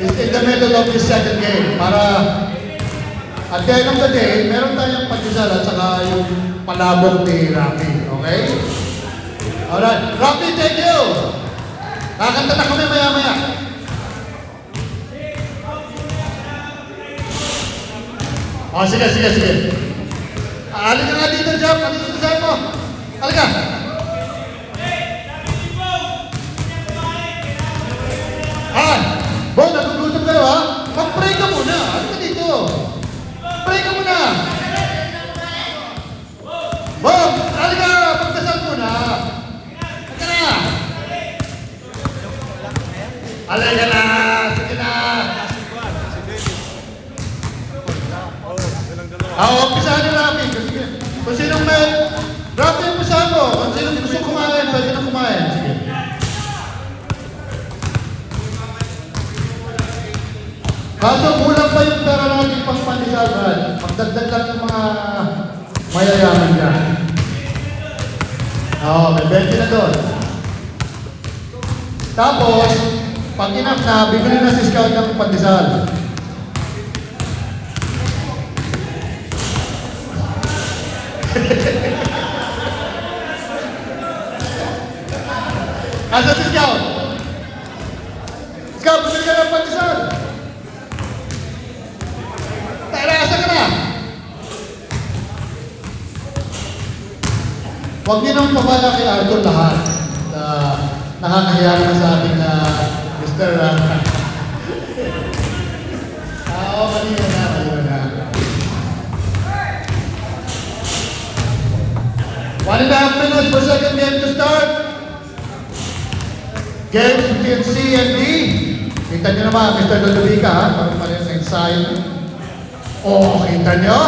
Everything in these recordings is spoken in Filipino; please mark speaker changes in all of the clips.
Speaker 1: is in the middle of this second game. Para at the end of the day, meron tayong pandesal at saka yung palabok ni Rafi. Okay? Alright. Rafi, thank you! Kakanta na kami maya-maya. Oh, sige. Halika nga dito, Jam. Ano yung design mo? Halika. Bo, nagugutom kayo ha? Mag-pray ka muna. Halika dito. Pray ka muna. Bo, halika. Magdasal muna. Halika na. Halika na. Sige na. Umpisahan niyo Rafi. Kung sinong may... Rafi, umpisahan mo. Kung sinong gusto kumain, pwede na kumain. Sige. Kaso kulang pa yung pera natin pang pandesal. Magdagdag lang yung mga mayayaman dyan. May 20 na doon. Tapos, pag enough na, bibili na si Scout ng pandesal. Asa si Scout? Scout, bumili ka ng pandesal. Tara, asa ka na? Huwag niyo nang pabala kay Arthur lahat. Nakakahiya naman sa ating Mr. Maliwan na. 1.5 minutes for second game to start. Games between C and D. Kita nyo naman, Mr. Ludovica, ha? Parang pa rin ensayo. Kita nyo?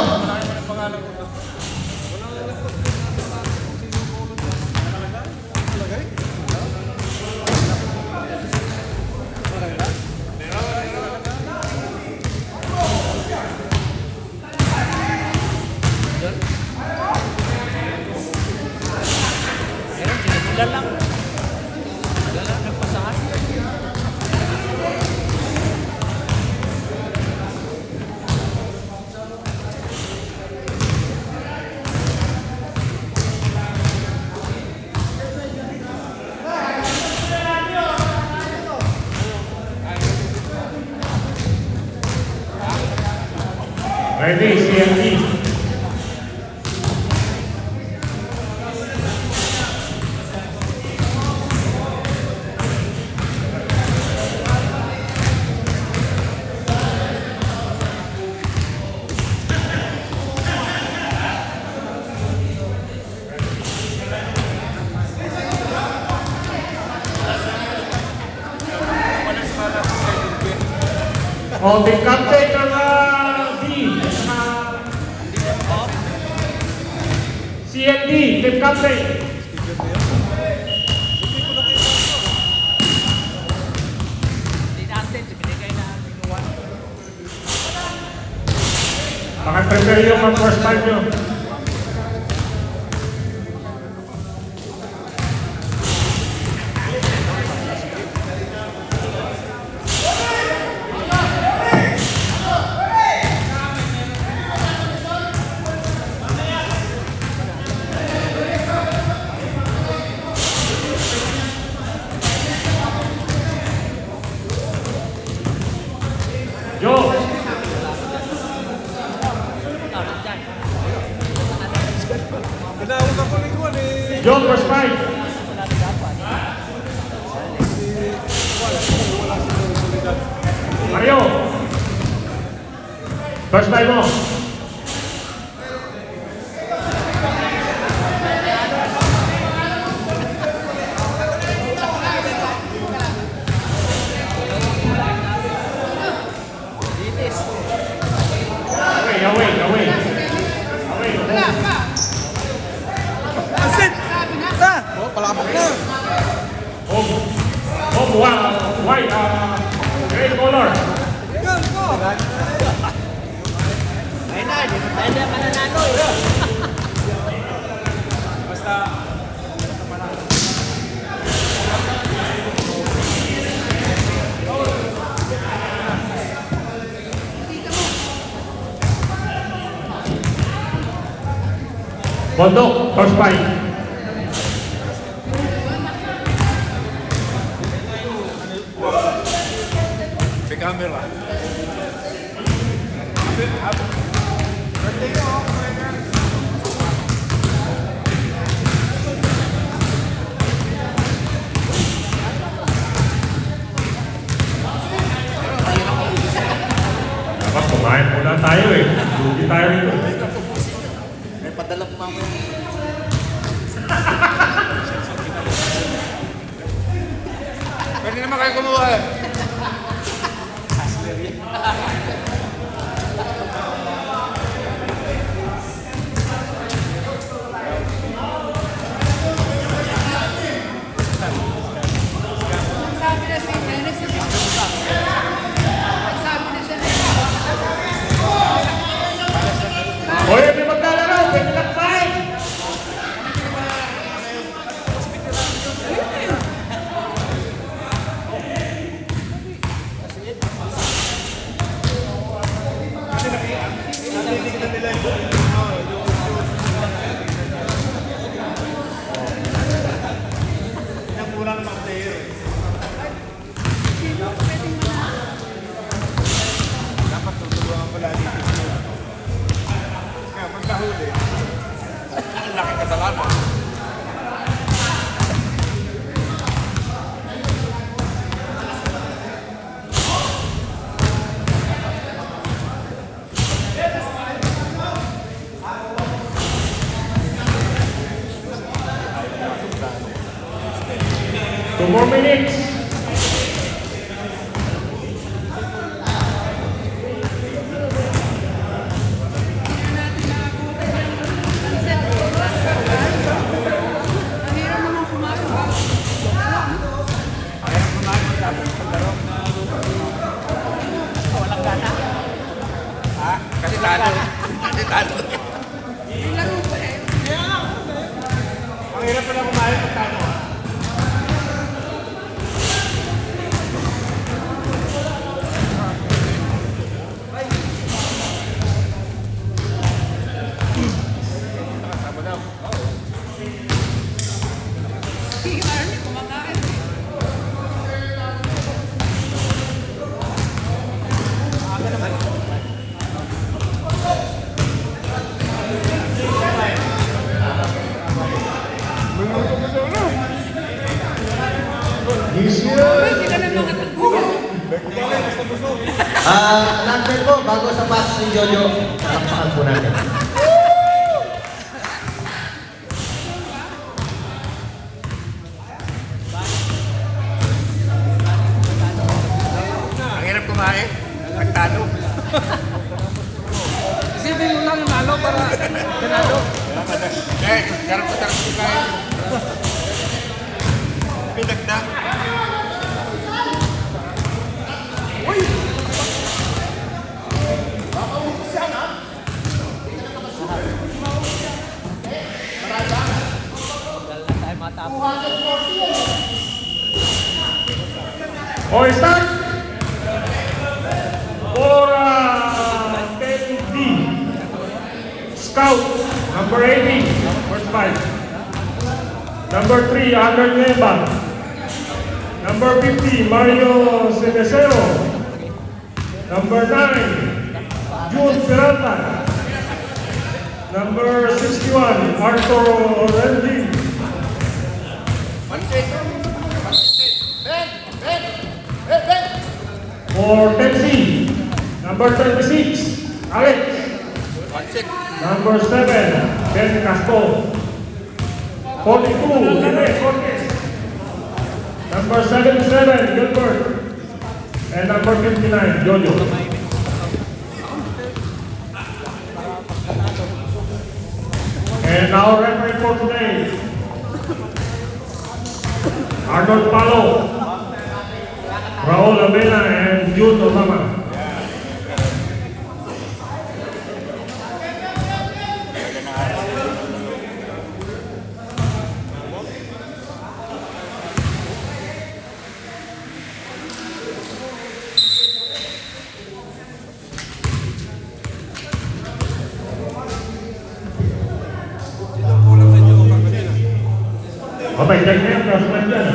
Speaker 2: Ready, CMD. The captain ng CMD, team captain. Maka-prepare yung mag-first time nyo. Joe. Joe, first fight. Mario. First fight mo. Away.
Speaker 3: Asin! Palabok na!
Speaker 2: White, red color.
Speaker 3: Go!
Speaker 4: Ayun na, di mo tayo na mananalo eh.
Speaker 3: Basta
Speaker 2: Bondok, first fight.
Speaker 3: May camera.
Speaker 2: Dapat kumain muna tayo eh. Lugi tayo rito.
Speaker 4: May padala po mamaya.
Speaker 3: Pwede naman kayo kumuha eh.
Speaker 5: Sabi na si Dennis, sabi na siya na
Speaker 2: Hoy, may maglalaro. Pwede na kumain.
Speaker 3: Dapat tutulungan pala dito. Kaya magkahuli. Ang laki kasalanan.
Speaker 2: Two more minutes.
Speaker 5: Mahirap naman kumain.
Speaker 3: Ha? Kasi talo. Kasi talo.
Speaker 5: May laro pa eh.
Speaker 3: Ang hirap pala kumain pag talo.
Speaker 5: Si Arnie kumakain.
Speaker 1: This year.
Speaker 5: Hindi ka na makatagpo.
Speaker 6: Announcement po, bago sa patch ni Jojo, palakpakan po natin.
Speaker 3: Ang hirap kumain. Pag talo.
Speaker 4: Isipin mo lang yung nalo para nanalo.
Speaker 3: Eh, garap ko tarap kumain. Pinagdak.
Speaker 4: Tayo matapos.
Speaker 2: Hoy, start. For 10D. Scout, number 80, first fight. Number 3, Ander Neva. Number 50, Mario Ceneseo. Number 9, June Peralta. Number 61, Arthur Renzi. For 10C, number 36, Alex. Number 7, Ben Castro. 42, Rene Cortez. Number 77, Gilbert. And number 59, Jojo. And our referee for today, Arnold Palo, Raul Avena, and June Osama. Okay, check na yung crossman dyan.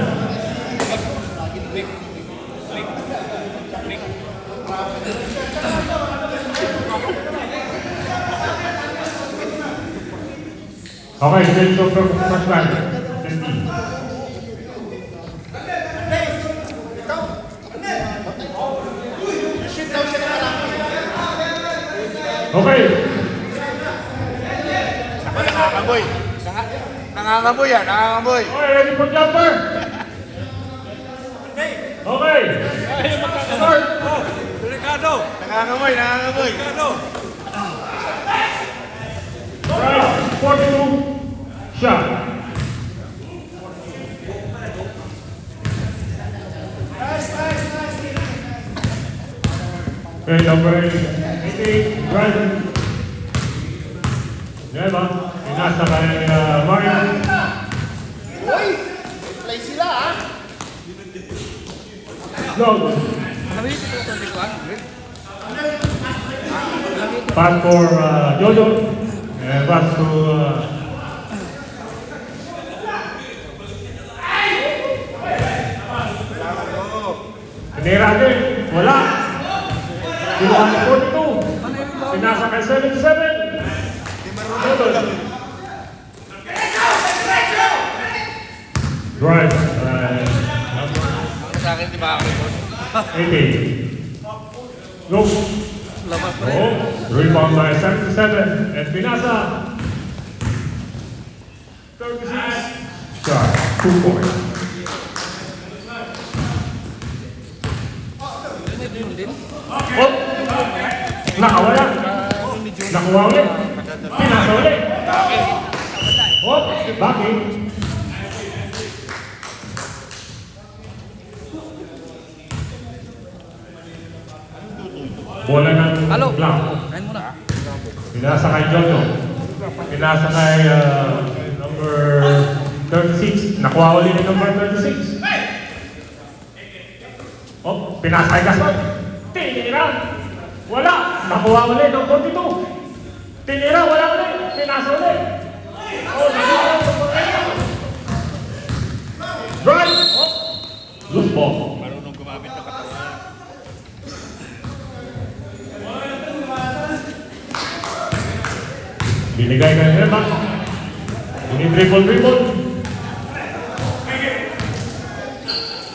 Speaker 2: Okay, change of crossman. 20. Okay.
Speaker 3: Ako nangangamoy. Nangangamoy yan, nangangamoy.
Speaker 2: Okay, ready for jumper? Okay. Start.
Speaker 3: Delikado. Nangangamoy, nangangamoy. Delikado.
Speaker 2: Right. 42. Shot. Okay, number 88, Brian. Diba? Inasa ka ng Mario.
Speaker 3: Play sila ha.
Speaker 2: Slow. Pass for Jojo. And pass to Tinira din. Wala. Kinuha ni 42. Pinasa kay 77. Drive.
Speaker 3: Sa akin, di ba ako?
Speaker 2: 80. Go. Oh, rebound by 77. And Pinasa. 36. Shot. 2 points. Oh! Nakawala. Nakuha ulit. Pinasa ulit. Oh! Bakit? Bola ng blank.
Speaker 4: Kain muna.
Speaker 2: Pinasa kay Jojo. Pinasa kay number 36. Nakuha ulit ni number 36. Oh, pinasa kay Gaston. Tinira. Wala. Nakuha ulit ng 42. Tinira, wala ulit. Pinasa ulit. Oh, nakuha ulit ng 42. Drive. Oh. Loose ball.
Speaker 3: Marunong gumamit ng katawan.
Speaker 2: Binigay kay Herman. Dribble.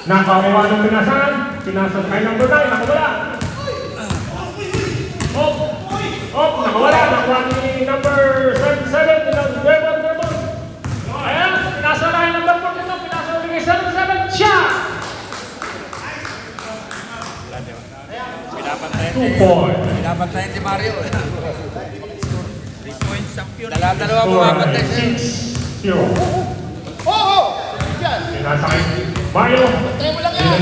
Speaker 2: Nakakuha ng pinasahan. Pinasa kay number 9. Nakawala. Oh, nakawala. Nakuha ni number 77. Dribble. Ayan, pinasa na kay number 42. Pinasa ulit kay 77. Shot!
Speaker 3: Pinapantayan
Speaker 2: 2 points.
Speaker 3: Pinapantayan si Mario. 3 points champion. Dalawa pumapantay siya.
Speaker 2: 6-0.
Speaker 3: Oo! Yan!
Speaker 2: Pinasa kay Mayo.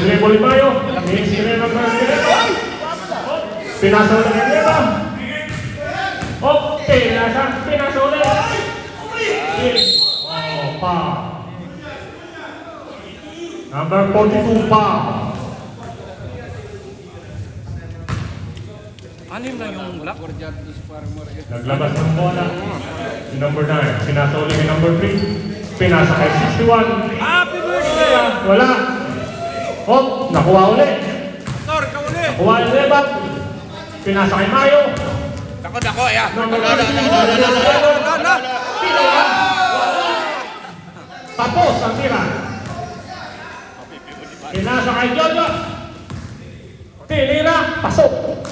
Speaker 2: Dribble ni Mayo. Sinira ng Pinasa ulit kay Leva. Oh, pinasa ulit. Oh, pa. Number 42 pa.
Speaker 4: Ano yung lang yung black?
Speaker 2: Naglabas ng bola. Si number 9. Pinasa ulit kay number 3. Pinasa kay 61.
Speaker 3: Happy birthday!
Speaker 2: Wala. Oh, nakuha ulit.
Speaker 3: Tor, ikaw ulit!
Speaker 2: Nakuha yung Leva. Pinasa kay Mayo.
Speaker 3: Dako, ayan.
Speaker 2: Number 3. Tapos ang tira. Pinasa kay Jojo. Tinira. Pasok.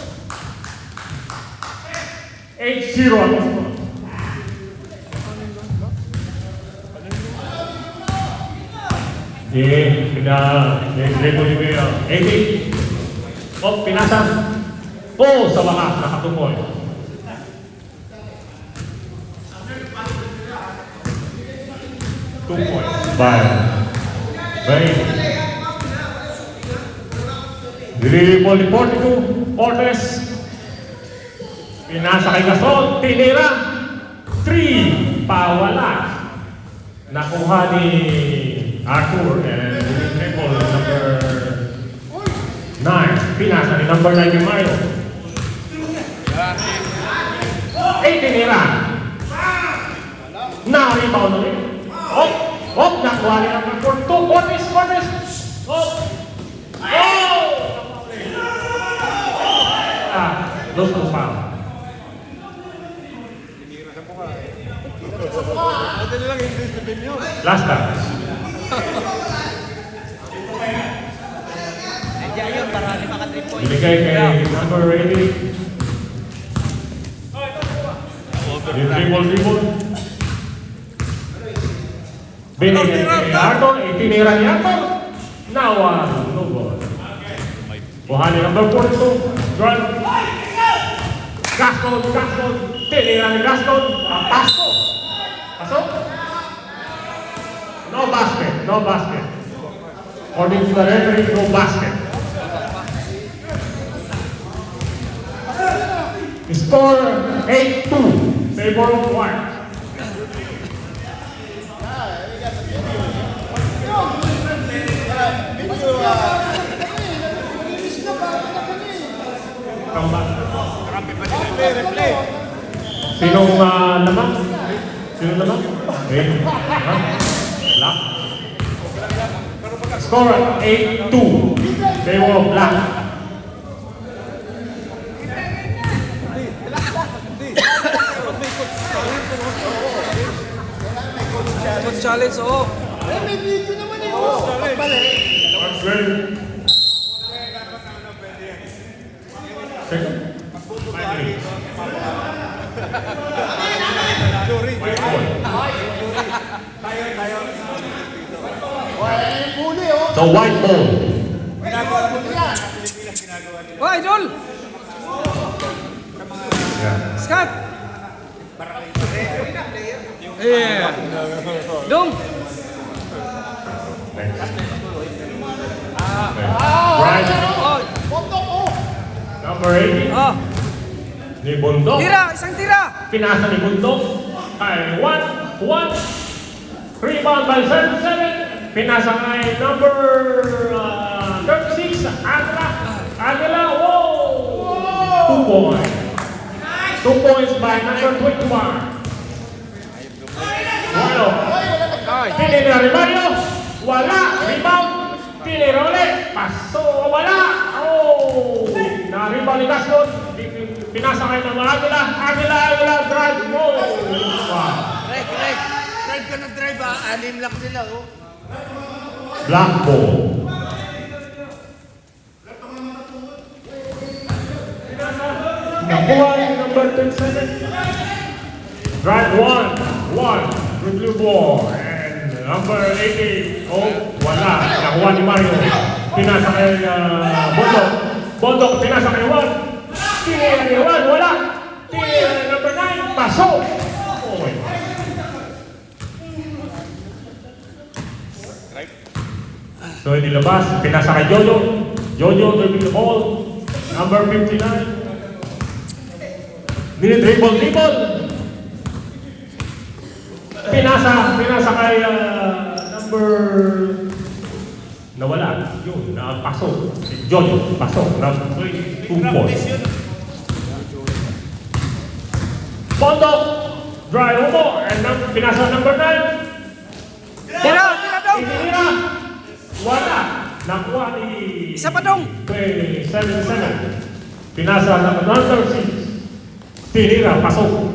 Speaker 2: 8-0 ang score. Dribble ni Bea. 80. Oh, pinasa. Oh, sa wakas, nakatupoy. Baik. Dribble ni 42. Portes. Pinasa kay Gasol. Tinira. 3. Pawala. Nakuha ni Arthur and dribble number 9. Pinasa ni number 9 yung Mayo. 8 tinira. Na-rebound ulit. Oh! Oh, nakuha ni number 4. 2 Cortes. Oh! Oh! Those two foul.
Speaker 3: Madali lang hindi sabihin yun.
Speaker 2: Last time.
Speaker 4: Nandiyan yun para 5 ka 3 points.
Speaker 2: Binigay kay number 80. Yung dribble. Binigay kay Arthur. Itinira ni Arthur. Now, no ball. Kuha ni number 42. Drive. Gaston. Tinira ni Gaston. Pasok. No basket. According to the referee, no basket. Score 8-2. Favor of White. Come back.
Speaker 3: Replay.
Speaker 2: Sinong lamang? Wait. Black. Score 8-2. Favor of Black.
Speaker 4: Coach challenge, oh.
Speaker 2: First ready. Second. The white ball.
Speaker 4: Oh, idol!
Speaker 2: Yeah.
Speaker 4: Scott! Yeah. Dong!
Speaker 2: Right.
Speaker 4: Oh,
Speaker 2: Number 80.
Speaker 4: oh.
Speaker 2: Ni Bundok.
Speaker 4: Tira! Isang tira!
Speaker 2: Pinasa ni Bundok. Ay, 1. Rebound by 7. Pinasa kay number 36. Agala. Whoa! 2 points. 2 points by number 21. Bueno. Tinira ni Mario. Wala. Rebound. Tinira ulit. Paso. Wala. Oh! Na-rebound ni Gaston. Pinasa kay ng Agala. Agala. Drive. Oh! Wow.
Speaker 6: Correct. Drive ka ng drive ah. 6 lang sila oh.
Speaker 2: Black ball. Nakuha ni number 27. Drive 1. With blue ball. And number 80. Oh, wala. Nakuha ni Mario. Pinasa kay Bondok. Pinasa kay 1. Tinira ni 1. Wala. Tinira ni number 9. Pasok. Oh my God. So, nilabas. Pinasa kay Jojo. Jojo dribbling the ball. Number 59. Dribble. Pinasa kay number... Nawala. Yun, napasok. Si Jojo, pasok. 2 points. Bondok. Drive mo. And pinasa number 9.
Speaker 4: Tira dong!
Speaker 2: Itinira. Wala. Nakuha ni...
Speaker 4: Isa pa dong!
Speaker 2: 7. Pinasa number 6. Tinira, pasok.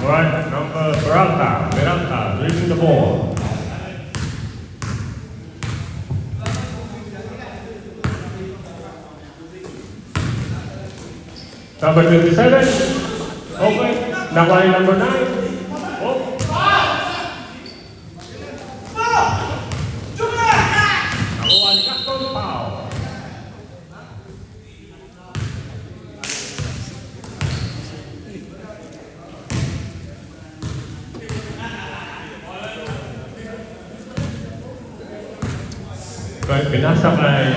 Speaker 2: Alright, number Peralta, dribbling the ball. Number 27. Okay. Nakuha ni number 9. Oh. Nakuha ni Gaston, foul. Okay, pinasa kay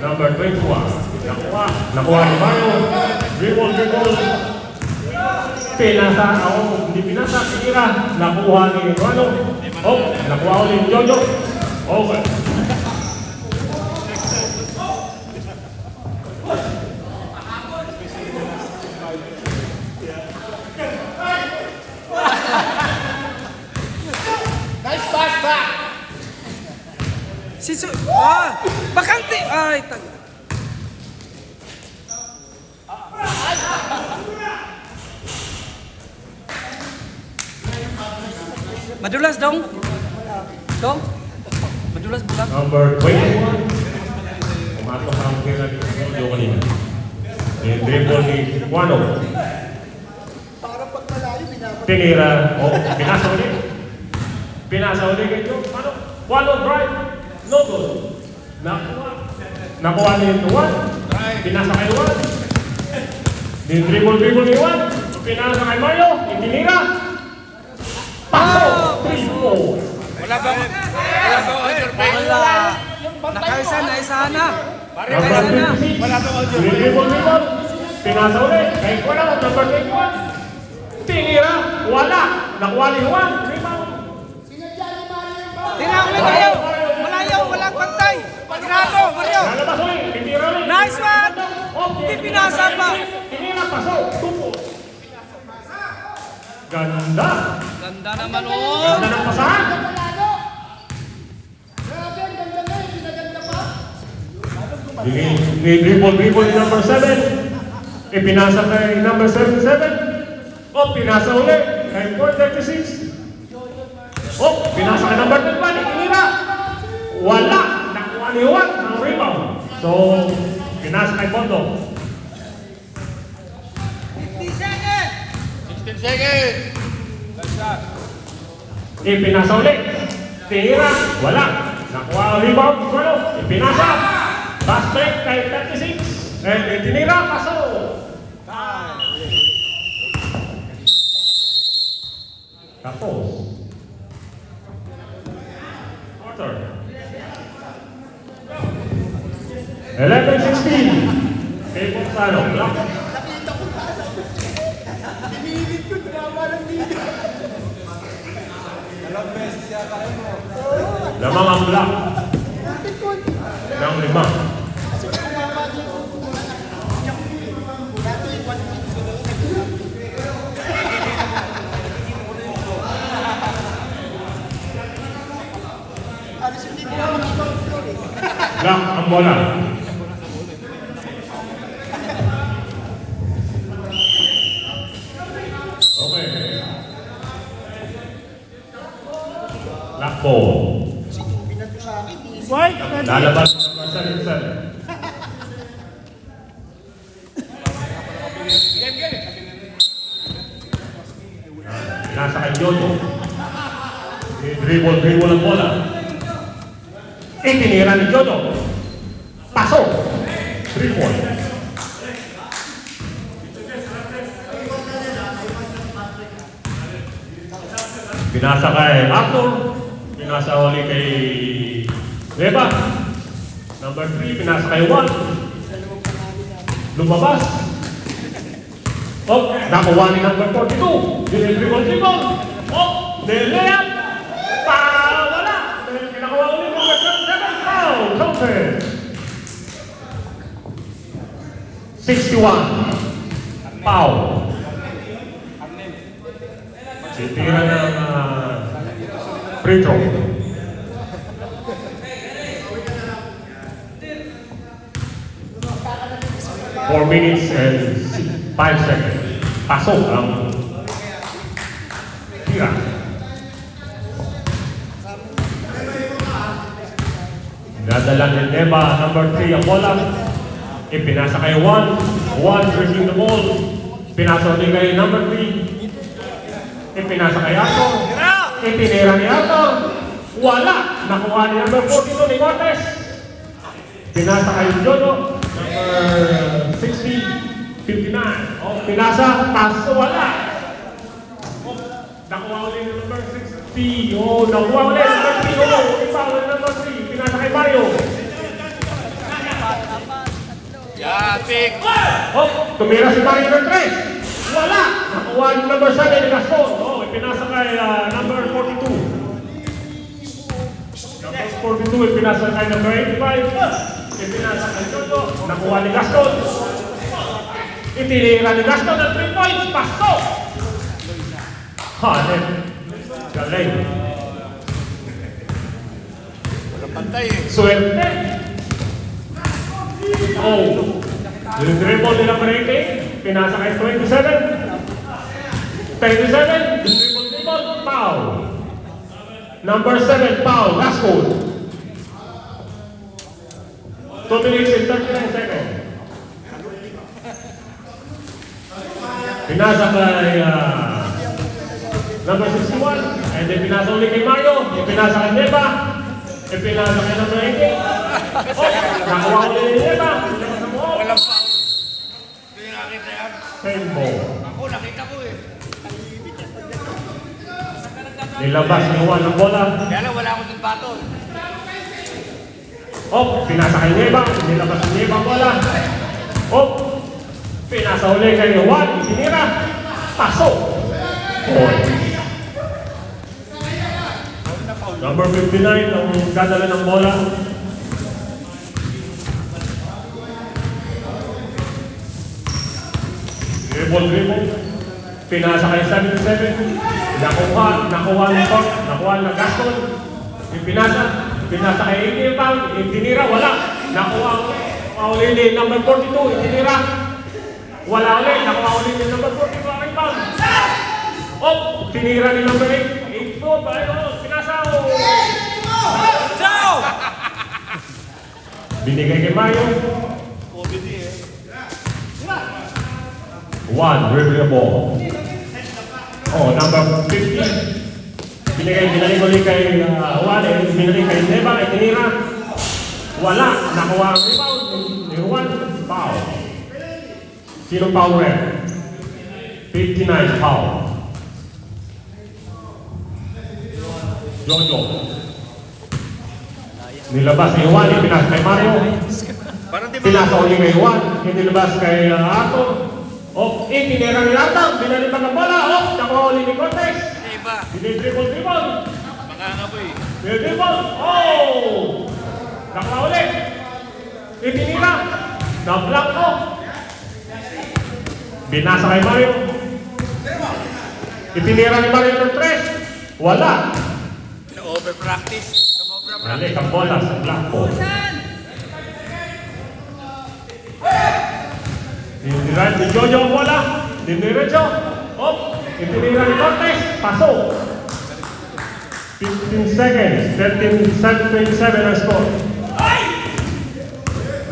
Speaker 2: number 21. Nakuha ni Mario. Dribble. Pinasa, hindi pinasa, tinira. Nakuha ni Rano. Oh, nakuha ulit ni Jojo. Okay.
Speaker 4: Si bakante. Ay, Madulas dong. Dong. Madulas bulan.
Speaker 2: Number 21. Pumasok ang kailan ni Jojo kanina. Yung dribble ni Juano. Tinira. Pinasa ulit. Pinasa ulit kay Juano. Juano drive. No goal. Nakuha ni Juan. Pinasa kay Juan. Dribble ni Juan. Pinasa kay Mario. Itinira. Pasok! 3-4.
Speaker 3: Wala bang order pay?
Speaker 4: Wala. Nakaisa na, isa na.
Speaker 2: Number 56.
Speaker 3: Wala bang order pay?
Speaker 2: Dribble. Pinasa ulit. Kay Juan. Number 21. Tinira. Wala. Nakuha ni Juan. Rebound.
Speaker 4: Tira, malayaw. Malayaw, walang pantay. Tirado, Mario.
Speaker 2: Lalabas ulit. Tinira ulit.
Speaker 4: Nice one. Hindi pinasa pa.
Speaker 2: Tinira. Pasok. 2-4. Ganda.
Speaker 4: Ganda naman,
Speaker 2: Ganda ng pasahan. Dribble ni number 7. Ipinasa kay number 77. Pinasa ulit kay 436. Pinasa kay number 10. Itinira. Wala. Nakuha ni Juan ng rebound. So, pinasa kay Bondo.
Speaker 3: 16 seconds.
Speaker 2: Ipinasa ulit. Tinira. Wala. Nakuha ang rebound. Bueno, ipinasa. Basket kay 36. Tinira. Paso. Tapos. Quarter. 11-16. Kay Bonsano. Block. Lamang ang block ng 5. Block ang bola. Okay. Block ball. Lalabas ng Marcel. Nasa kay Jojo. Dribble ang bola. Itinira ni Jojo. Pasok. 3-point. Pinasa kay Arthur. Pinasa uli kay Reba. Number 3, pinasa kay Juan. Lumabas. Nakuha ni number 42. Dribble. Delea. Wala. Pinakuha uli number 7. Foul. Counted. 61. Foul. Titira ng free throw. 4 minutes and 5 seconds. Pasok ang tira. Nadala ni Neva, number 3 ang bola. Ipinasa kay Juan. Juan dribbling the ball. Pinasa ulit kay number 3. Ipinasa kay Arthur. Itinira ni Arthur. Wala. Nakuha ni number 42 ni Cortez. Pinasa kay Jojo. Number 60, 59. Pinasa. Paso. Wala. Nakuha ulit ni number 60. Nakuha ulit. Number 3. Ipaw ni number 3. Pinasa kay Mario.
Speaker 3: Yatik.
Speaker 2: Tumira si Mario number 3. Wala! Nakuha yung number 7 ni Gaston. Ipinasa kay number 42. Number 42, ipinasa kay number 85. Ipinasa kay Jojo. Nakuha ni Gaston. Itinira ni Gaston ng 3 points. Pasok! Hanet. Galing.
Speaker 3: bantay eh.
Speaker 2: Swerte. Oh. Yung dribble nila Marete. Pinasa kay 27. 37. Dribble. Foul. Number 7, foul. Last goal. 2 minutes and 39 seconds. Pinasa kay number 61. And then pinasa ulit kay Mario. Pinasa kay Neva. Pinasa kay number 88. Oh, nakuha ulit ni Neva.
Speaker 3: Walang foul. Ito yung nakita yan.
Speaker 2: Same ball.
Speaker 3: Ako, nakita ko eh.
Speaker 2: Nilabas ni Juan ng bola.
Speaker 3: Kaya lang, wala akong baton.
Speaker 2: Oh, pinasa kay Neva. Nilabas ni Neva ang bola. Oh, pinasa ulit kay Juan. Itinira. Pasok. Boy. Number 59 ang dadala ng bola. Dribble. Pinasa kay 77. Nakuha ng Gaston. Yung pinasa kay 80 pound. Itinira, wala. Nakuha ulit ni number 42. Itinira. Wala ulit. Nakuha ulit ni number 42. Ang pound. Oh, tinira ni number 8. 8-4 ba? Pinasa ko. Binigay kay Mayo. One, dribble ball. Oh, number 50. Binigay ulit kay Juan. Binigay kay Neva. Tinira. Wala. Nakuha ang rebound. Ni Juan. Foul. Sino foul red? 59 foul. Jojo. Nilabas ni Juan, pinasa kay Mario. Pinasa ulit kay Juan, nilabas kay Arthur. Oh, itinira ni Arthur, binalipan ng bola. Oh, nakuha ulit ni Cortez.
Speaker 3: Iba.
Speaker 2: Dribble.
Speaker 3: Mangangaboy.
Speaker 2: Dribble. Oh! Nakuha ulit. Itinira. Na-block ko. Binasa kay Mario. Itinira ni Mario ng 3. Wala.
Speaker 3: Na-overpractice.
Speaker 2: Balik ang bola sa blackboard. Tinira ni Jojo ang bola. Diniretso. Oh, itinira ni Cortez. Pasok. 15 seconds. 13-27 ang score.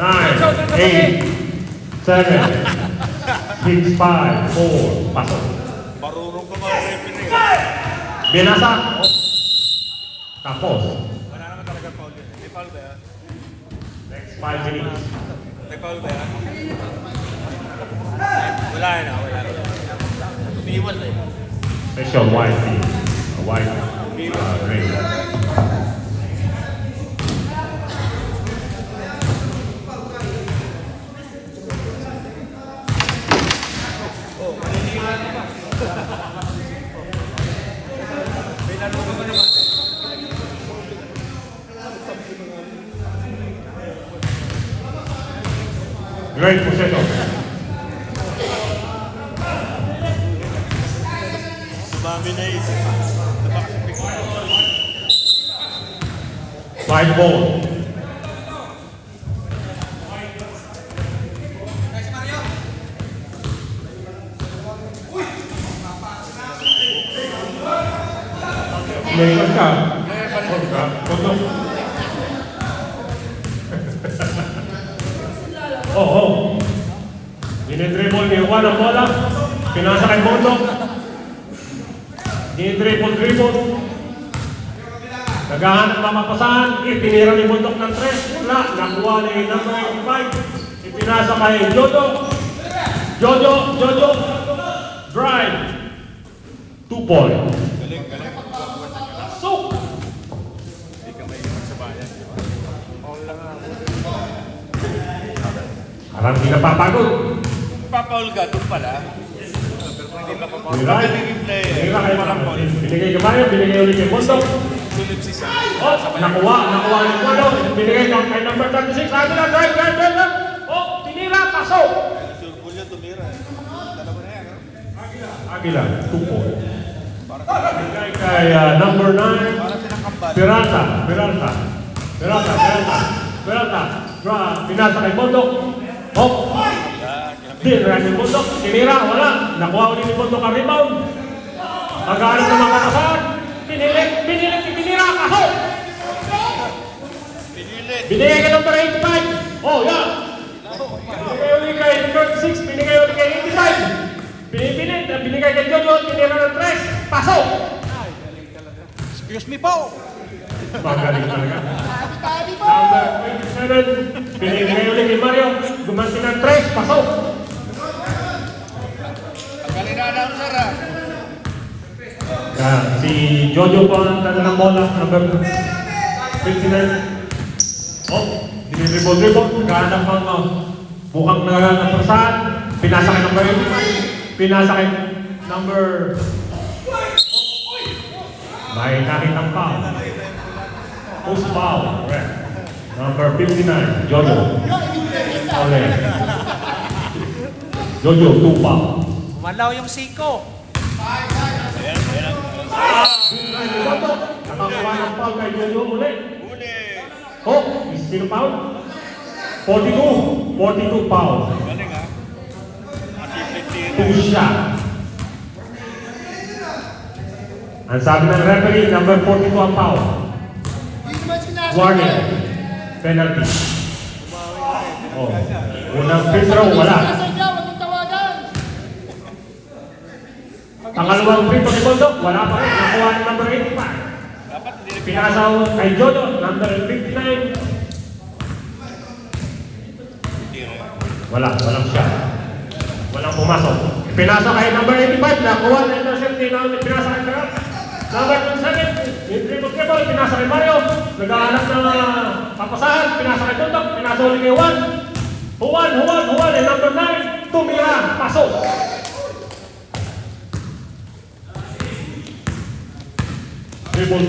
Speaker 2: 9, 8, 7, 6, 5, 4. Pasok.
Speaker 3: Marunong ka mga referee.
Speaker 2: Binasa. Oh. Tapos.
Speaker 3: Wala naman talaga foul yun. May foul ba yan?
Speaker 2: Next 5 minutes.
Speaker 3: May foul ba yan? Wala yan ah, wala. Umiiwas eh.
Speaker 2: Special white team. A white ring. Great possession.
Speaker 3: Sumami na isip.
Speaker 2: Side ball. Mayroon ka. Kondo. Oh. Dinidribble ni Juan ang bola. Pinasa kay Bondo. Dinidribble. Nagahanap ng mapasahan. Itinira ni Bondok ng 3. Wala. Nakuha ni number 85. Ipinasa kay Jojo. Jojo. Drive. 2 point.
Speaker 3: Galing.
Speaker 2: Pasok.
Speaker 3: Hindi ka may iwan sa bayan. Foul lang ah.
Speaker 2: Parang hindi napapagod.
Speaker 3: Papaul ka, doon pala. Pero kung hindi mapapaul,
Speaker 2: Binigay.
Speaker 3: bakit naging play?
Speaker 2: Binigay kay Maramon. Binigay kay Mayo. Binigay ulit kay Bondok.
Speaker 3: Sulit si Sam.
Speaker 2: Oh, nakuha ni Bondok. Binigay kay number 36. Agila, drive. Oh, tinira. Pasok.
Speaker 3: Julio tumira. Dalawa na yan.
Speaker 2: Agila, 2 point. Binigay kay number 9.
Speaker 3: Para silang kambat.
Speaker 2: Peralta. Pelota. Draw. Pinasa kay Bondok. Hop. Dinrun ni Bondok. Tinira. Wala. Nakuha ulit ni Bondok ang rebound. Mag-aaral ng mga kasahan. Pinira. Kahok. Binigay ka number 85. Oh, yeah. Binigay ulit kay 36. Binigay ulit kay 85. Binigay kay Jojo. Tinira ng 3. Pasok.
Speaker 3: Excuse me po!
Speaker 2: Magaling talaga. Number 27, binigay ulit kay Mario. Gumanti ng 3, pasok.
Speaker 3: Galing na announcer ah!
Speaker 2: Yan, si Jojo po ang tanda ng bola. Number 59. Oh, dinidribble. Kahanap ang mukhang nagpasahan. Pinasa kay number 85. Pinasa kay number... May nakitang foul. Post foul. Correct. Number 59, Jojo. Ole. Jojo, 2 foul.
Speaker 4: Malaw yung siko.
Speaker 2: Nakakuha ng foul kay Jojo ulit. Oh, sino foul? 42 foul.
Speaker 3: Galing ah! Masipit
Speaker 2: 2 shot. Ang sabi ng referee, number 42 ang foul. Warning. Penalty. Oh. Unang free throw, wala. Pangalawang free throw ni Bondok, wala pa rin. Nakuha ng number 85.
Speaker 3: Dapat hindi
Speaker 2: Pinasaw kay Jojo, number 59. Walang shot. Walang pumasok. Pinasa kay number 85, nakuha ng intercept ni pinasa kay Gerald. Number 27, yung triple, pinasa kay Mario. Naghahanap ng papasahan, pinasa kay Bondok, pinasa ulit kay Juan. Juan, and number 9, tumira, pasok. Triple.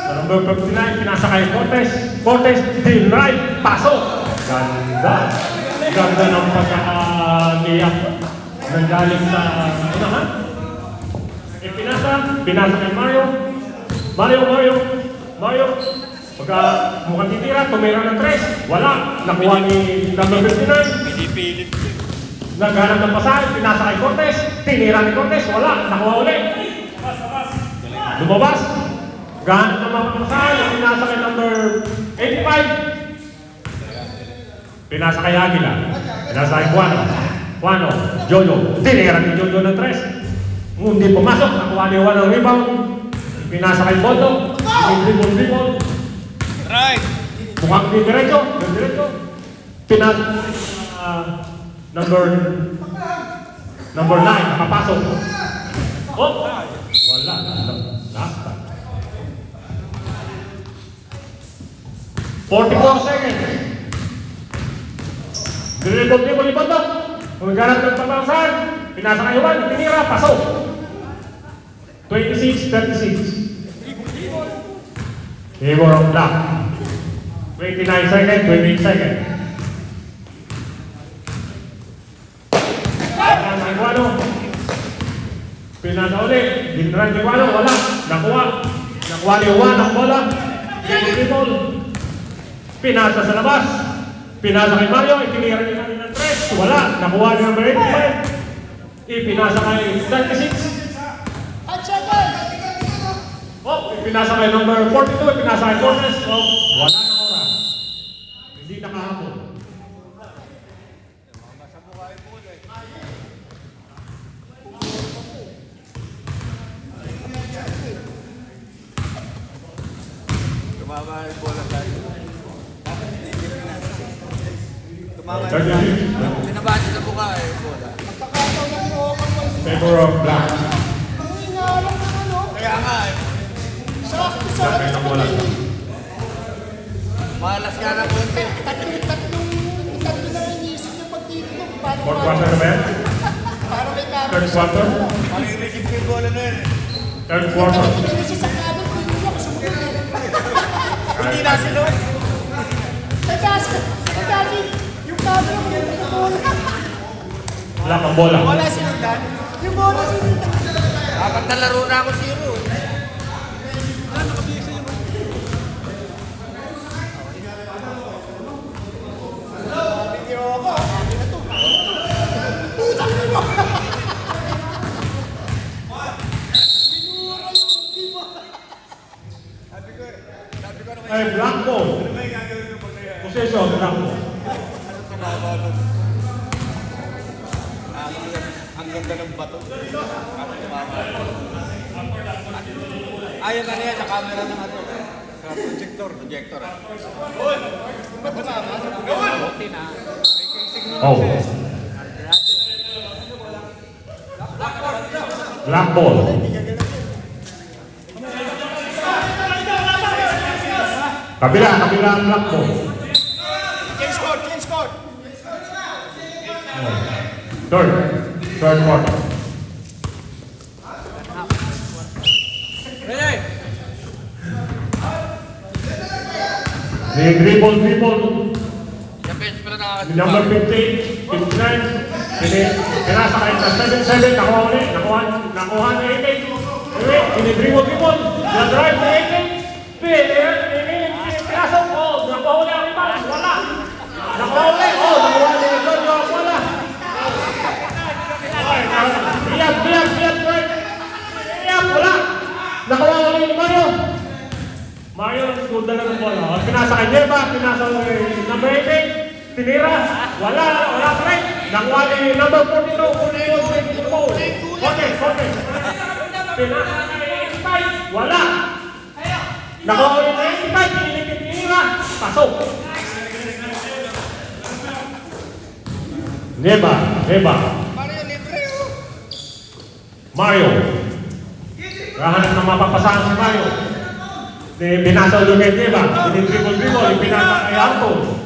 Speaker 2: Sa number 59, pinasa kay Cortez, right, pasok. Ganda ng pagkakaliyak. Nanggaling sa unahan. Pinasa kay Mario. Pagka mukhang titira, tumira ng 3. Wala. Nakuha ni number 59.
Speaker 3: pinipilit.
Speaker 2: Naghanap ng pasahan, pinasa kay Cortez. Tinira ni Cortez. Wala. Nakuha ulit. Lumabas. Gahanap ng mga pasahan, pinasa kay number 85. Pinasa kay Aguila. Pinasa kay Juano. Jojo. Tinira ni Jojo ng 3. Hindi pumasok, nakuha ni Juan ng rebound. Pinasa kay Bondo. Dribble.
Speaker 3: Right!
Speaker 2: Mukhang di diretso. Pinasa number 9, nakapasok. Oh! Wala. Last time. 44 seconds. Dribble ni Bondo. Maghanap ng papasahan. Pinasa kay Juan, tinira, pasok. 26-36. Favor of black. 29 seconds, 28 seconds. Pinasa ulit. Dinran ni Juan, wala. Nakuha ni Juan ang bola. Dribble. Pinasa sa labas. Pinasa kay Mario, itinira niya kami ng 3. Wala. Nakuha ni number 85. Ipinasa kay 36. Oh, ipinasa kay number 42, ipinasa kay Cortez. Oh, wala na oras. Hindi nakahabol.
Speaker 3: Tumama yung bola tayo. Tumama yung
Speaker 2: 36.
Speaker 3: Pinabati na buka eh, bola.
Speaker 2: Favor of black.
Speaker 3: Kaya nga eh.
Speaker 2: Sakay ng bola.
Speaker 3: Malas nga na konti.
Speaker 7: Tatlo na inisip niya pag dito.
Speaker 2: Fourth quarter na ba yan?
Speaker 7: Parang may camera.
Speaker 2: Third quarter?
Speaker 3: Makirisip ko yung bola na yun.
Speaker 2: Third quarter.
Speaker 7: Hindi siya sa camera. Hindi niya ako sumunod.
Speaker 3: Hindi na sinod.
Speaker 7: Nagkasi, yung camera mo yung bola.
Speaker 2: Wala kang bola.
Speaker 3: Wala sinundan.
Speaker 7: Yung bola sinundan.
Speaker 3: Dapat na laro na ako zero.
Speaker 2: Ay, black ball. Possession, black ball.
Speaker 3: Ang ganda ng bato. Ayun na niya sa camera ng ano. Sa projector. Projector.
Speaker 2: Oh. Black ball. Kabila ang black ball.
Speaker 3: Change code.
Speaker 2: Third quarter. The dribble. Number 58, 59, pinasa kayo sa 7-7, nakuha ulit, nakuha ni 88. Anyway, dribble, the drive ni 88, pinasa ko, nakuha ulit ang iba, wala. Nakuha ulit, nakuha ni Jojo, wala. Iyap, wala. Nakuha ulit ni Mario. Mario, nagsuda na ng bola. Pinasa kay Jeba, pinasa kay number 88. Tinira, wala pa rin. Nakuha ni number 42, Okay. Pinasa kay 85, wala. Nakuha ni 85, tinira, pasok. Jeba. Mario. Kahanap na mapapasahan si Mario. Binasa ulit kay Jeba. Dribble, pinasa kay Arto.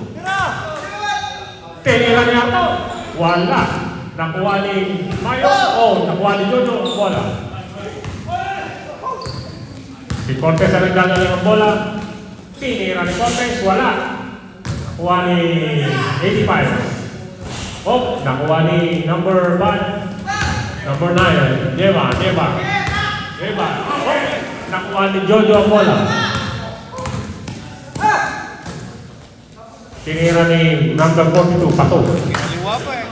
Speaker 2: Tinira niya Arto. Wala. Nakuha ni Mario. Nakuha ni Jojo. Wala. Si Cortez ang nagdadala ng bola. Tinira ni Cortez. Wala. Nakuha ni 85. Nakuha ni number 9. Number 9. Jeba. Nakuha ni Jojo ang bola. Tinira ni number 42, pato.
Speaker 3: Kaliwa pa eh.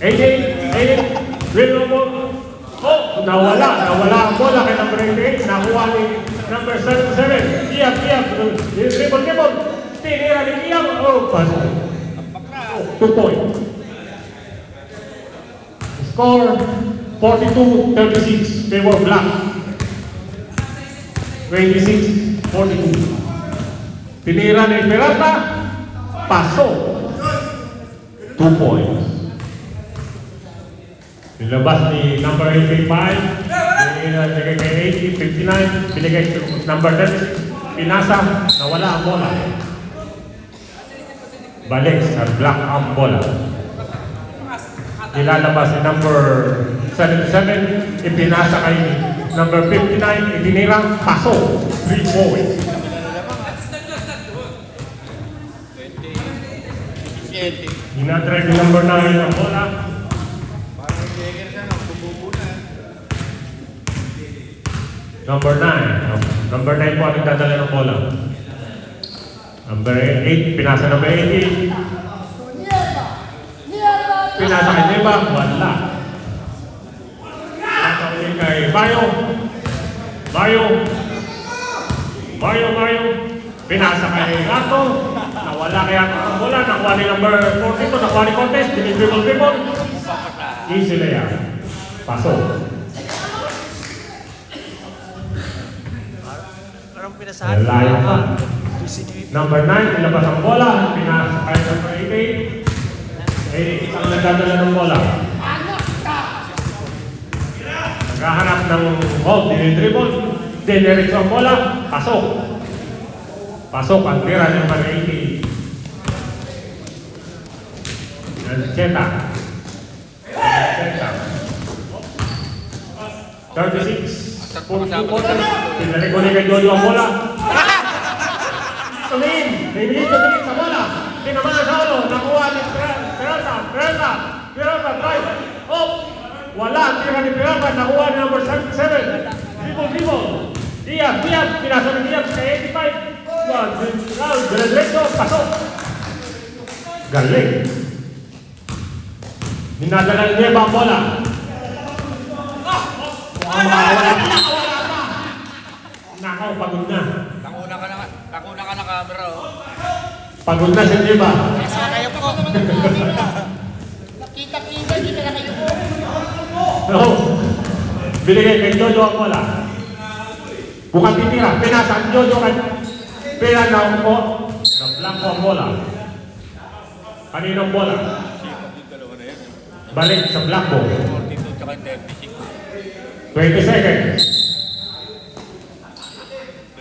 Speaker 2: 88, nawala ang bola kay number 88. Nakuha ni number 77. Iyap, dribble. Tinira ni Iyap. Paso. 2 points. Score 42-36, favor black. 26-42. Tinira ni Peralta, paso. 2 points. Nilabas ni number 85, binigay kay 80, 59, binigay kay number 10, pinasa, nawala ang bola. Balik sa black ang bola. Nilalabas ni number 77, ipinasa kay number 59, itinirang paso, 3 points. Inatry ni number 9 ang bola. Number 9. Number 9 po ang nagdadala ng bola. Number 8, pinasa number 80. Pinasa kay Neba, wala. Pinasa ulit kay Bayo. Pinasa kay Gato. Nawala kay Gato ang bola. Nakuha ni number 42. Nakuha ni Cortez. Dribble. Easy layup. Pasok. Layo pa. Number 9, nilabas ang bola. Pinasa kay number 88. Ang nagdadala ng bola. Naghahanap ng hold, dinidribble. Diniretso ang bola. Pasok ang tira ng number 88. Cheta. 36. Pinalik ko ni kay Jojo ang bola. Tumingin sa bola. Tinamaan sa ulo. Nakuha ni Peralta, drive. Wala. Tira ni Peralta. Nakuha ni number 77. Dribble. Diab. Pinasa ni Diab sa 85. Diretso. Pasok. Galing. Ninadala ni Diab ang bola. Pagod na si Diba.
Speaker 7: Nasa kayo po. Nakita-kita, hindi na kayo po.
Speaker 2: No. Binigay kay Jojo ang bola. Bukan titira. Pinasa ang Jojo kay Pera na po. Na-block ko ang bola. Kaninong bola?
Speaker 3: Yung dalawa na yan.
Speaker 2: Balik sa black ball.
Speaker 3: 42 tsaka 36.
Speaker 2: 20 seconds.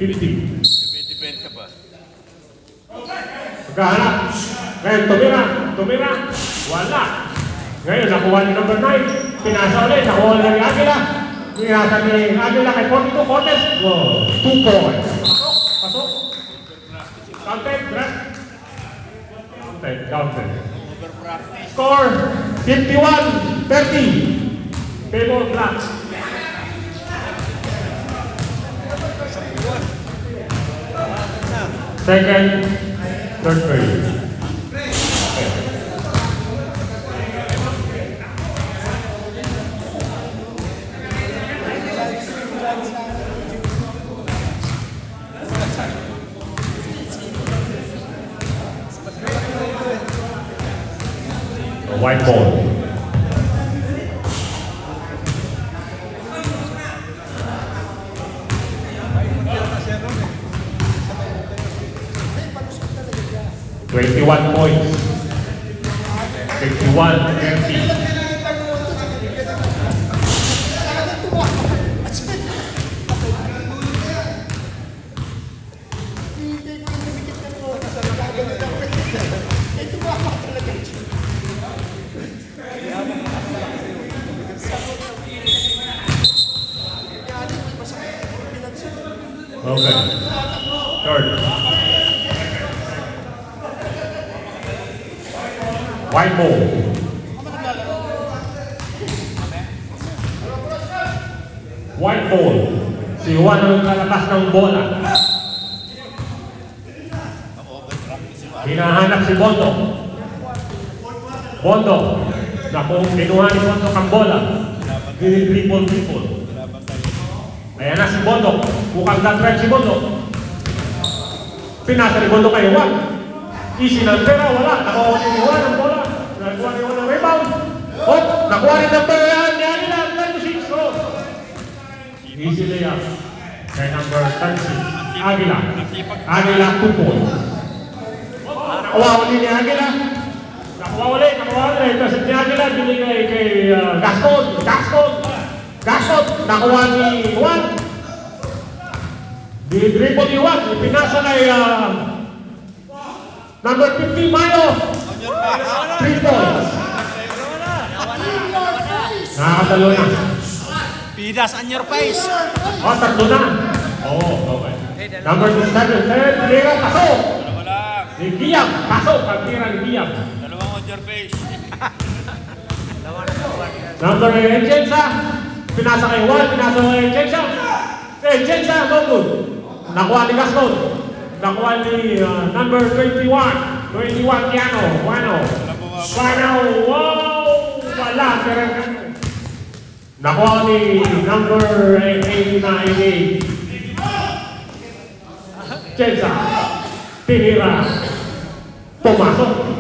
Speaker 2: 50.
Speaker 3: Depensa pa.
Speaker 2: Pagkahanap. Ngayon, tumira. Wala. Ngayon, nakuha ni number 9. Pinasa ulit. Nakuha ni Agila. Pinasa ni Agila kay 42 Cortes. 2 points. Pasok. Counted. Break. Counted. Score 51-30. Favor Black. Second, third period. A white ball. $21 points. 51-30.
Speaker 7: Hindi ko namikit ka ng oras. Gagawin ako. Ito mo ako talaga.
Speaker 2: Okay. Third. White ball. White ball. Si Juan ang lalabas ng bola. Hinahanap si Bondo. Bondo. Kinuha ni Bondo ang bola. Dribble. Ayan na si Bondo. Bukang na-drive si Bondo. Pinasa ni Bondo kay Juan. Easy ng pera, wala. Nakuha ni Juan ang bola. Nakuha ni Juan ang rebound. Hop! Nakuha ni number ni Alila. 36. So, easy layup. Kay number 36. Aguila. Aguila 2 points. Nakuha ulit ni Aguila. Nakuha ulit. Kasi ni Aguila binigay kay Gaston. Nakuha ni Juan. Di-dribble ni Juan. Pinasa kay number 50, Mayo. 3 points. Nakakatalo na.
Speaker 4: Pidas on your face.
Speaker 2: Tatlo na. Okay. Number 27, Lira, pasok.
Speaker 3: Dalawa lang.
Speaker 2: Ni Giyam, pasok. Pagtira ni Giyam.
Speaker 3: Dalawang on your face.
Speaker 2: Number 8, Jensa. Pinasa kay Juan, pinasa kay Jensa. Jensa, no good. Nakuha ni Gaston. Nakuha ni number 21. 21, Piano. Wow! Wala. Nakuha ni number 89. Jensa. Tinira. Pumasok.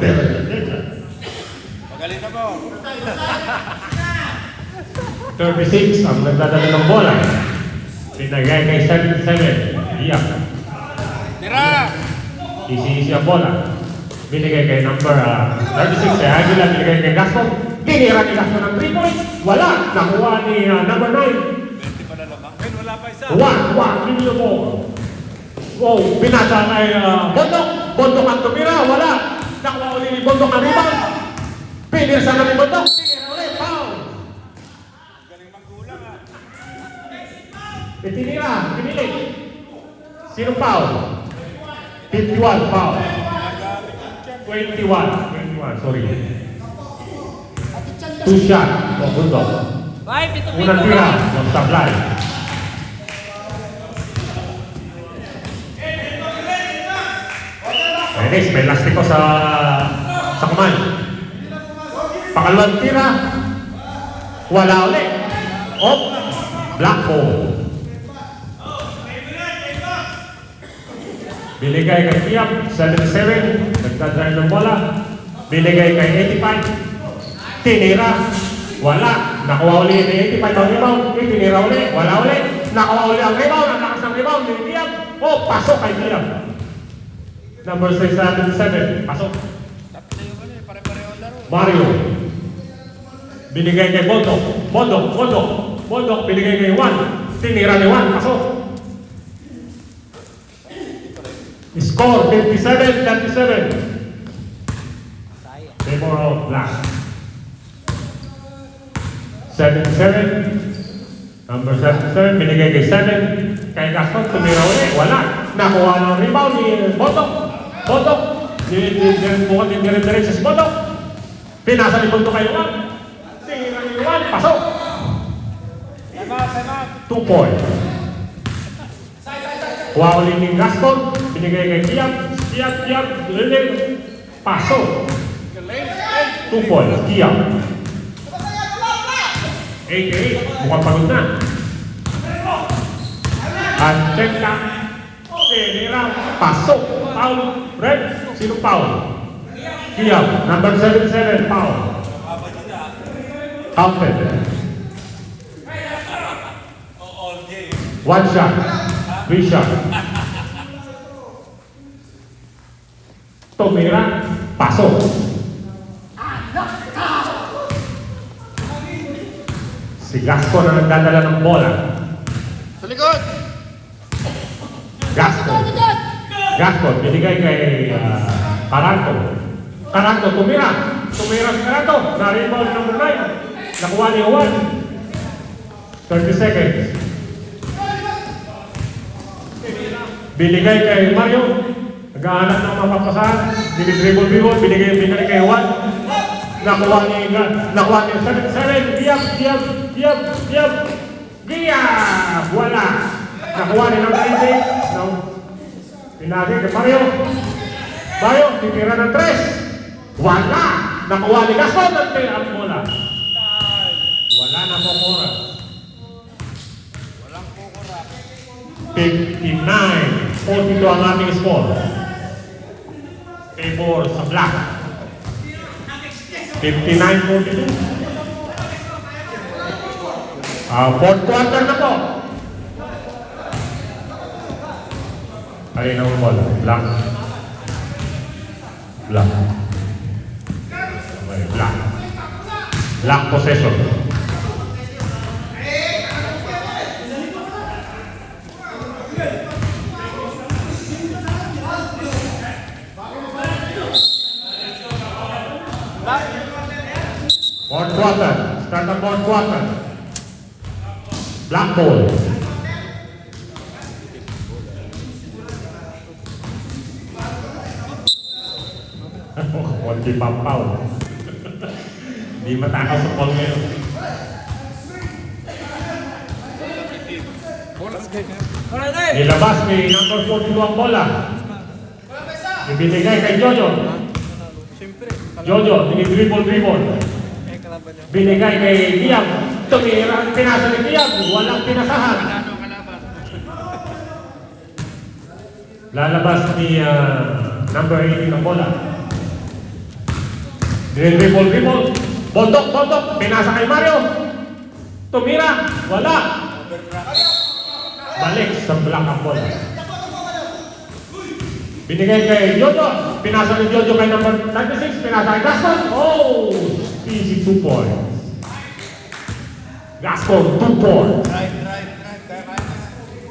Speaker 3: Magaling na po.
Speaker 2: 36 ang nagdadala ng bola. Pinagay kay 77. Iyak.
Speaker 3: Tira!
Speaker 2: Isi-isi ang bola. Binigay kay number 36 kay Aguila. Binigay kay Gaston. Tinira ni Gaston ng 3 points. Wala. Nakuha ni number 9.
Speaker 3: 20 pa na lamang. Ayun, wala pa isa.
Speaker 2: Give me the ball. Wow, binasa kay Bondok. Bondok ang tumira. Wala. Nakuha ulit ni Bondok ang rebound. Pinirsa na ni Bondok. Tinira ulit. Foul.
Speaker 3: Galing manggulang ah.
Speaker 2: Itinira. Pinilit. Sino foul? 51 foul. 21, sorry. Two shot. Bundok. Unang tira. Magsablay. Enes, may lastiko sa kamay. Pangalawang tira. Wala ulit. Black ball. Binigay kay Tiap, 77. Nagdadrive ng bola. Binigay kay 85. Tinira. Wala. Nakuha uli ni 85 ang rebound. Tinira uli. Wala uli. Nakuha uli ang rebound. Ang lakas ng rebound ni Tiap. Oh, pasok kay Tiap. Number 677. Pasok.
Speaker 3: Tatlo yung ano eh, pare-pareho ang laro.
Speaker 2: Mario. Binigay kay Bondok. Bondok. Binigay kay Juan. Tinira ni Juan. Pasok. Score 57-37. Favor of Black. 77. Number 77. Binigay kay 7. Kay Gaston. Tumira uli. Wala. Nakuha ng rebound ni Bondok. Dire-diretso si Bondok. Pinasa ni Bondok kay Juan. Tinira ni Juan. Pasok. 2 points. Kuha uli ni Gaston. Binigay kay Tiap. Lilig. Pasok. 2 points. Tiap. 88. Mukhang pagod na. At check na. Tinira. Pasok. Foul. Red. Sino foul? Tiap. Number 77. Foul. Counted. 1 shot. 3 shot. Tumira. Pasok. Si Gaston na nagdadala ng bola.
Speaker 3: Sa likod!
Speaker 2: Gaston, binigay kay Caranto. Caranto, tumira si Caranto. Na-rebound number 9. Nakuha ni Juan. 30 seconds. Binigay kay Mario. Naghahanap ng mapapasahan. Dinidribble, binigay kay Juan. Nakuha ni 77. Diab. Wala. Nakuha ni number 88. No. Pinagi kay Mario. Titira ng 3. Wala. Nakuha ni Gaston ang bola. Wala na po oras. 59-42 ang ating score. Favor sa Black. 59-42. Fourth quarter na po. Ay, na ang bola. Black. Black possession. Fourth quarter. Start the fourth quarter. Black ball. Konti pampaw. Di matakaw sa ball ngayon. Nilabas ni number 42 ang bola. Ibinigay kay Jojo. Dribble. Binigay kay Diab. Tumira, pinasa ni Diab. Walang pinasahan. Lalabas ni number 18 ng bola. Dribble. Bondok. Pinasa kay Mario. Tumira. Wala. Balik sa Black ang bola. Binigay kay Jojo. Pinasa ni Jojo kay number 96. Pinasa kay Gaston. Oh! Easy 2 points. Gaston, 2 points.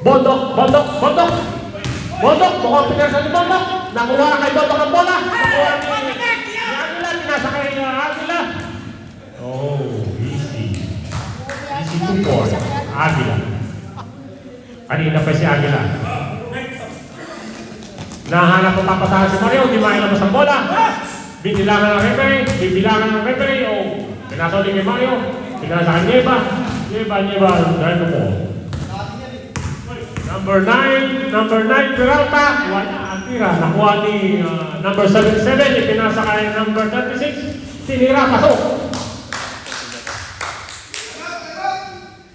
Speaker 2: Bondok. Mukhang pinasa ni Bondok. Nakuha kay Bondok ang bola. Nakuha ni Aguila. Pinasa kay Aguila. Oh, easy. Easy 2 points. Aguila. Kanina pa si Aguila. Nahanap ang papasahan si Mario. Di mailabas ang bola. Bibilangan ng referee. Oh, pinasa ulit kay Mario. Pinasa kay Nieva. Dahil po. Number 9, Peralta. Wala ang tira. Nakuha ni number 77. Ipinasa kay number 36. Tinira, pasok.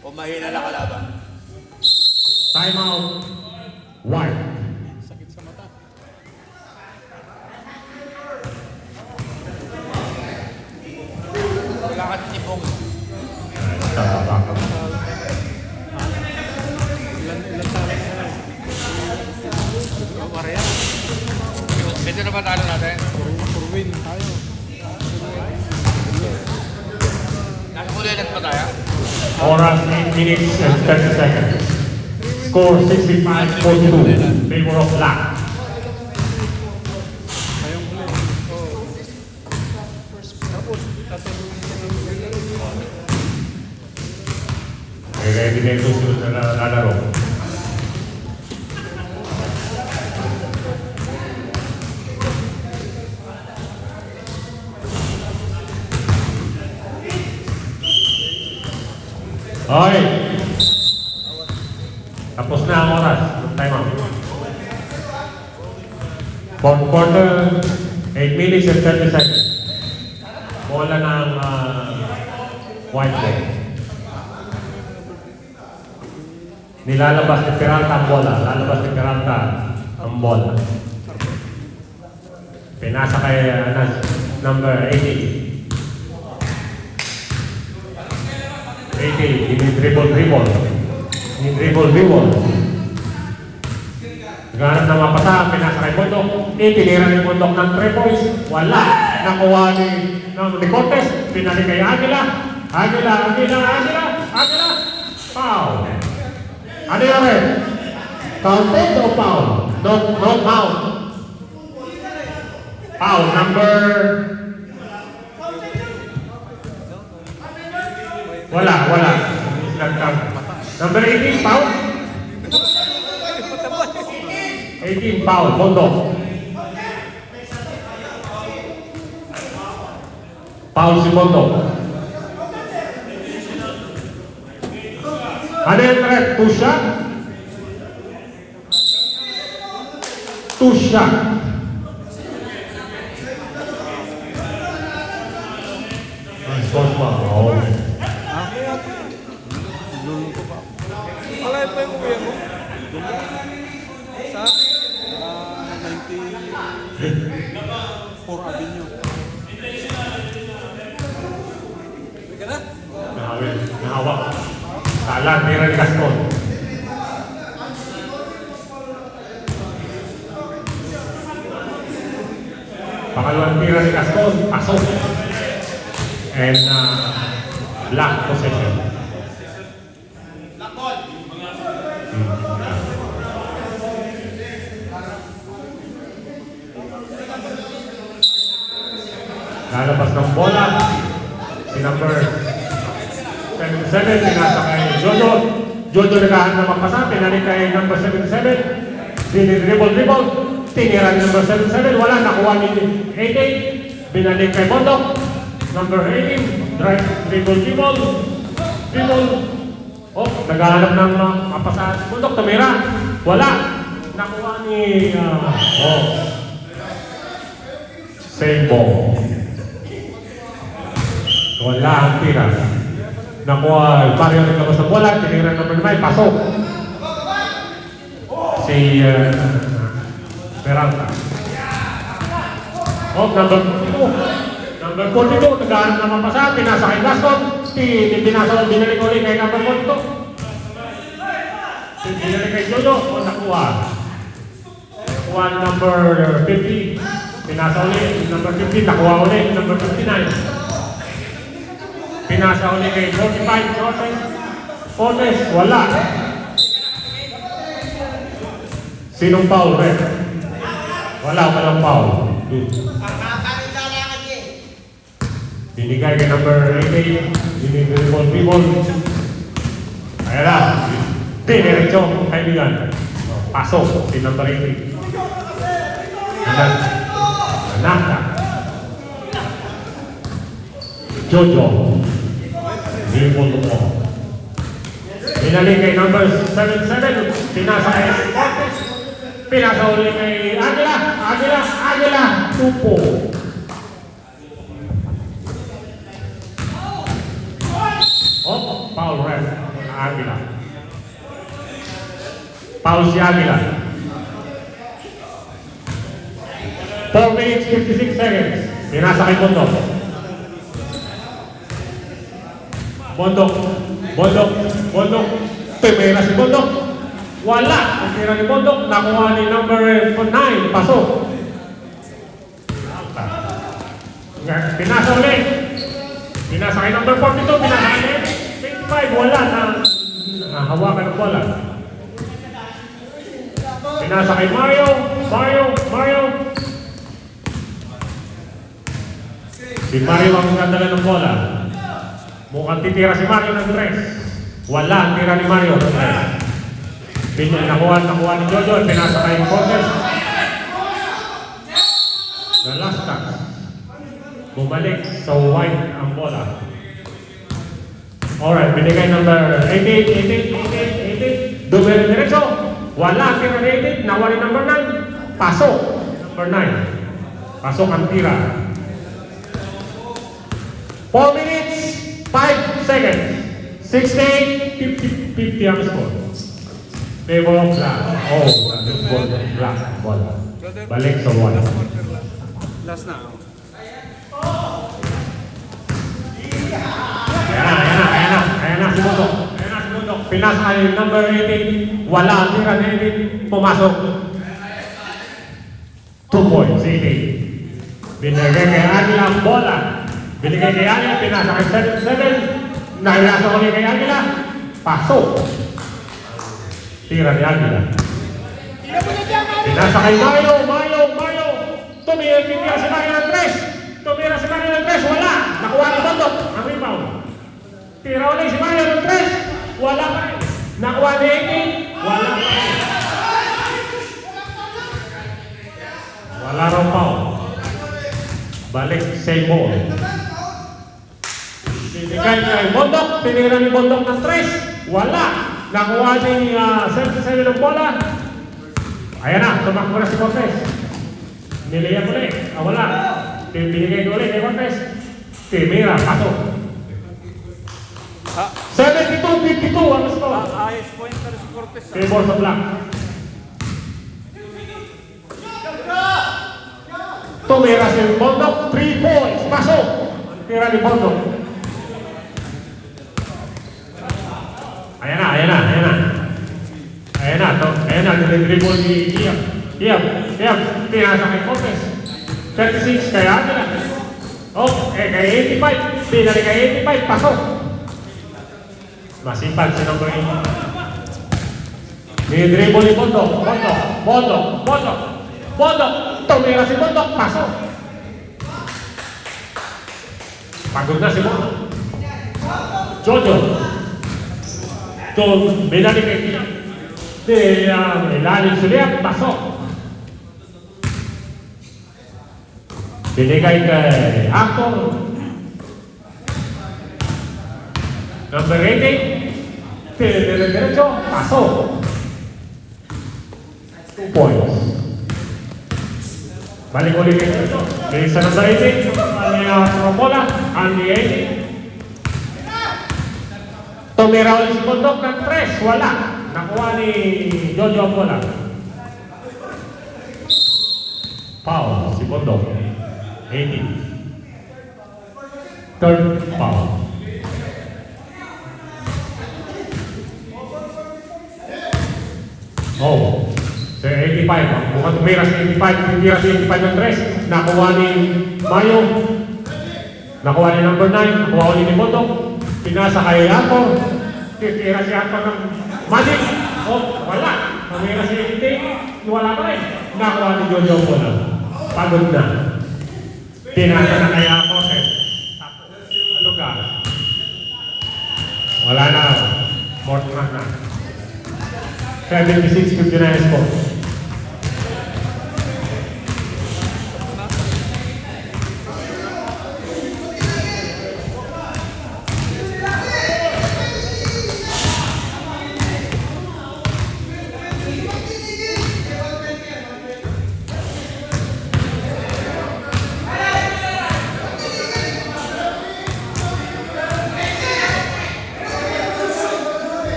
Speaker 3: O mahina na kalaban.
Speaker 2: Time out. White.
Speaker 3: Sakit sa mata.
Speaker 2: minutes and 30 seconds. Score 65-42. Favor of Black.
Speaker 3: Ngayong play. Oh. Tapos, tatulungin siya ng laro.
Speaker 2: Ready na ito sunod na lalaro. Okay. Tapos na ang oras. Time out. Fourth quarter, 8 minutes and 30 seconds. Bola ng white ball. Nilalabas ni Peralta ang bola. Lalabas ni Peralta ang bola. Pinasa kay number 80. 80, ini-dribble. Naghanap ng mapasa, pinasa kay Bundok. Tinira ni Bundok ng 3 points. Wala. Nakuha ni Cortez. Pinali kay Aguila. Foul. Ano yung red? Counted o foul? No foul. Foul number... Wala. Number 18, foul? 18, foul, Bundok. Foul si Bundok. Ano yung red? 2 shot? 2 shot. Scores pa. Okay.
Speaker 3: Malay pa yung uwi mo. Sa 94 Avenue.
Speaker 2: Nahawak. Salah, tira ni Gaston. Pangalawang tira ni Gaston, pasok. And Black possession. Lalabas ng bola. Si number 77, pinasa kay Jojo. Jojo nagahan na magpasa, pinali kay number 77. Dinidribble. Tinira ni number 77, wala, nakuha ni 88. Binalik kay Bondok. Number 18, dribble. Oh, naghahanap ng mapasa si Bondok, tumira. Wala, nakuha ni, same ball. Wala ang tira. Nakuha, Mario rin labas ng bola, tinira number 9, pasok. Si Peralta. Oh, number 42. Number 42, naghahanap ng mapasa, pinasa kay Gaston. Pinasa, binalik ulit kay number 42. Binalik kay Jojo, nakuha. Nakuha number 50. Pinasa ulit, number 50, nakuha ulit, number 59. Pinasa ulit kay 45, Cortez, wala. Sinong foul, Red? Walang foul. Binigay kay number 88, dinidribble. Ayan na, dinerecho, kaibigan. Pasok, si number 88. Naka. Jojo. Dribble mo. Binalik kay number 77, pinasa kay Cortez. Pinasa ulit kay Aguila, tupo. Oh, foul ref, Aguila. Foul si Aguila. 4 minutes, 56 seconds. Pinasa kay Bondok. Tumira si Bondok. Wala. Tumira ni Bondok. Nakuha ni number 9. Pasok. Pinasa ulit. Pinasa kay number 42. Pinasa kay 25. Wala na. hawakan ng bola. Pinasa kay Mario. Si Mario ang nadala ng bola. Mukhang titira si Mario ng 3. Wala ang tira ni Mario ng 3. Nakuha ni Jojo. Pinasa kay Cortez. The last touch. Bumalik sa white ang bola. Alright, binigay number 88. Dumero diretso. Wala ang tira ni 88. Nawali number 9. Pasok. Number 9. Pasok ang tira. 4 minutes, 5 seconds. 68, 50 ang score. Favor of black. Oh, black. Bola. Balik sa wall.
Speaker 3: Last na.
Speaker 2: Ayan na, si Bundok. Pinasa kay number 18. Wala ang tira ni 18. Pumasok. 2 points, 18. Binigay kay Aguila ang bola. Binigay kay Aguila, pinasa kay 7. Nailasa ko kay Aguila. Pasok. Tira ni Aguila. Pinasa kay Mario. Tumira si Mario ng 3. Wala. Nakuha ni Bundok. Ang rebound. Tira ulit si Mario ng 3. Wala pa rin. Nakuha ni 18. Wala pa rin. Wala raw foul. Balik same ball. Binigay kay Bundok. Tinira ni Bundok ng 3. Wala. Nakuha ni 77 ng bola. Ayan na. Tumakbo na si Cortez. Niliyan ulit. Wala. Binigay ulit kay Cortez. Timira. Pasok. 72-52 ang score.
Speaker 3: Ayos point na si Cortez.
Speaker 2: Favor sa black. Tumira si Bundok. 3 points. Pasok. Tira ni Bundok. Ayan na. Nilidribble ni Iyam. Pinasa kay Cortez. 36 kay Aguila. Kay 85. Pinali kay 85. Pasok. Masipag si number 8. Nilidribble ni Bundok. Tumira si Bundok. Pasok. Pagod na si Bundok. Jojo. Binali kay Iyam. Ilalim suliap, pasok. Binigay kay Actor. Number 18. Diretso, pasok. 2 points. Balik ulit kay Jojo. Sa number 18. Ang bola. Ang 18. Tumira ulit si Bundok ng 3. Wala. Nakuha ni Jojo ang bola. Foul si Bundok. 18. Third foul. Si 85. Mukhang tumira si 85. Tumira si 85 ng 3. Nakuha ni Mayo. Nakuha ni number 9. Nakuha ulit ni Bundok. Pinasa kay Ato. Titira si Ato ng Magic! Wala! Pamira si Iti, wala pa rin. Nakuha ni Jojo po na. Pagod na. Pinasa na kaya ako, sir. Ano ka? Wala na. Mortman na. 76-59 po.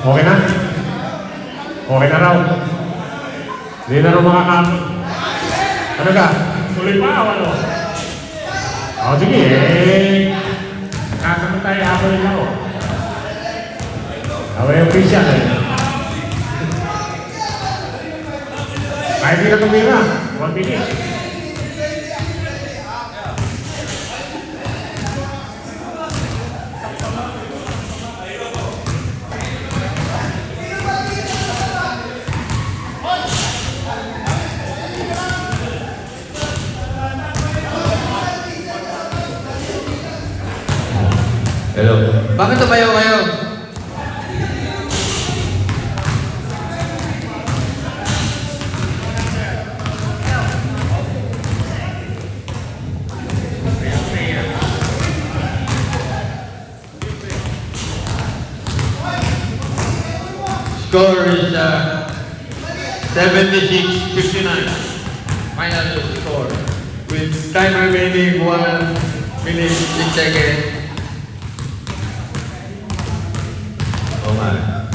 Speaker 2: Okay na? Okay na raw. Hindi na raw makakapit. Ano ka? Tuloy pa o ano? Sige Kakaman tayo ako rin ako. Awa yung official Kahit hindi ka tumira, 1 minute.
Speaker 6: Hello. Bakit tumayo kayo? Score is 76-59. Final score. With time remaining 1 minute 6 seconds. Oh my.